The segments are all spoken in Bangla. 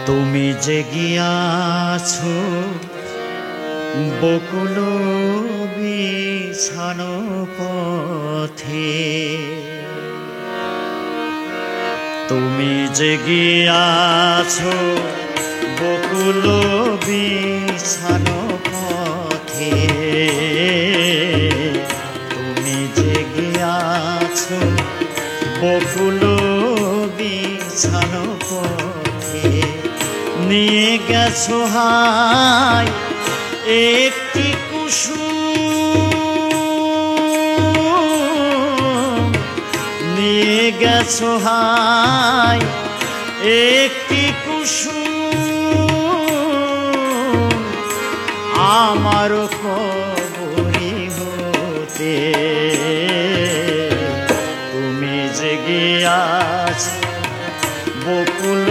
তুমি যে গিয়াছো বকুল বিছানো পথে, তুমি যে গিয়াছো বকুল বিছানো পথে, তুমি যে গিয়াছো বকুল বিছানো পথে, নিয়ে গেছো হাই একটি কুসুম, নিয়ে গেছো হাই একটি কুসুম, আমার কবরি হতে, তুমি যে গিয়াছো বকুল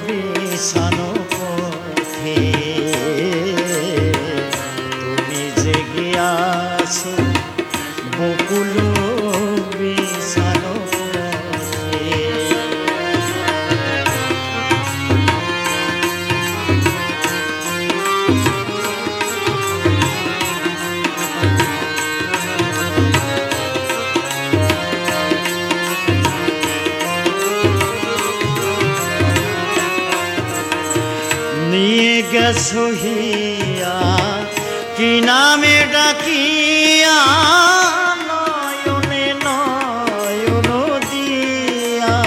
বিছানো পথে, তুমি যে গিয়াছো বকুল বিছানো পথে। নিয়ে গেছো হিয়া কি নামে ডাকিয়া, নয়নে নয়ন দিয়া,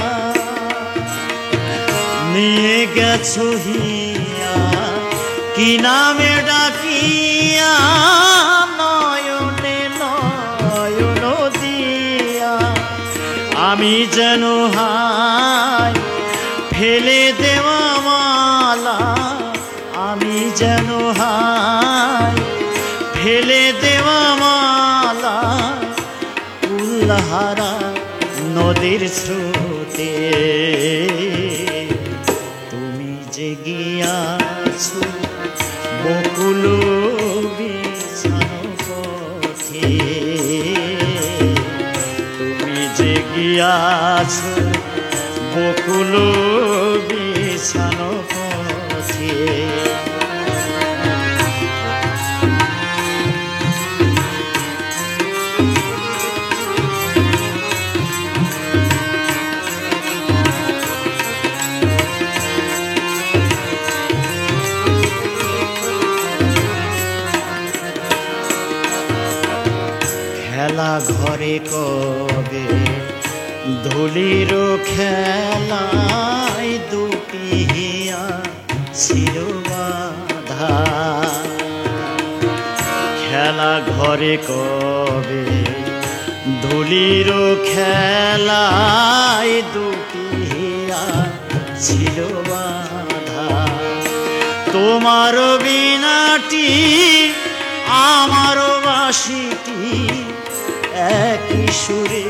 নিয়ে গেছো হিয়া কি নামে ডাকিয়া, নয়নে নয়ন দিয়া, আমি যেন হাই ফেলে দেওয়া মালা, আমি যেন হাই ফেলে দেওয়া মালা, কুলহারা নদীর স্রোতে, তুমি যে গিয়াছো বকুল বিছানো পথে, তুমি যে গিয়াছো বকুল বিছানো পথে। খেলা ঘরে কবে ধুলির খেলায় দুটি হিয়া ছিল বাঁধা, খেলা ঘরে কবে ধুলির খেলায় দুটি হিয়া ছিল বাঁধা, তোমার বিনাটি আমার বাঁশিটি একই সুরে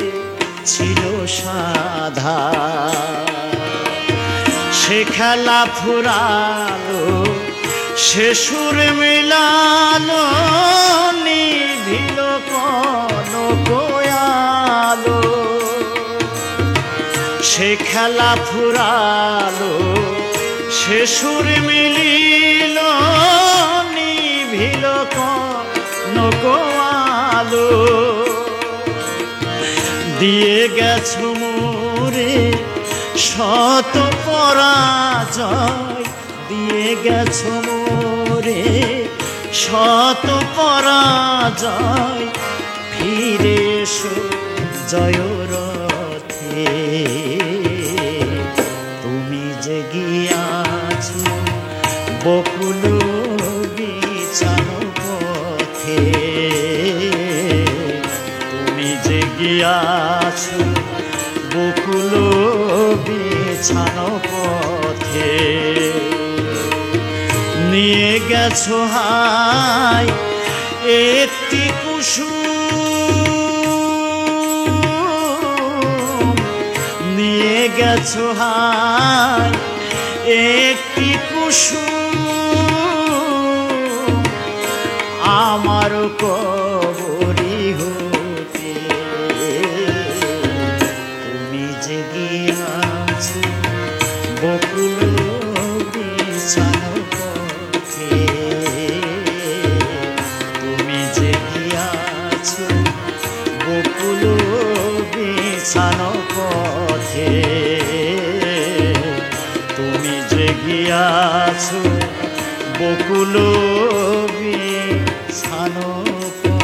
ছিল সাধা, সে খেলা ফুরালো সে সুর মিলালো, নিভিল কনক আলো, সে খেলা ফুরালো সে সুর মিলিল, নিভিল কনক আলো, দিয়ে গেছো মোরে শত পরাজয়, দিয়ে গেছো মোরে শত পরাজয়, ফিরে এসো জয় রথে, তুমি যে গিয়াছো বকুল বিছানো পথে, তুমি যে গিয়াছো বকুল বিছানো পথে, নিয়ে গেছো হাই একটি কুসুম, নিয়ে গেছো হাই একটি কুসুম, আমার কবরি হতে, তুমি যে গিয়াছো বকুল বিছানো পথে তুমি যে গিয়াছো বকুল বিছানো পথে তুমি যে গিয়াছো বকুল বিছানো পথে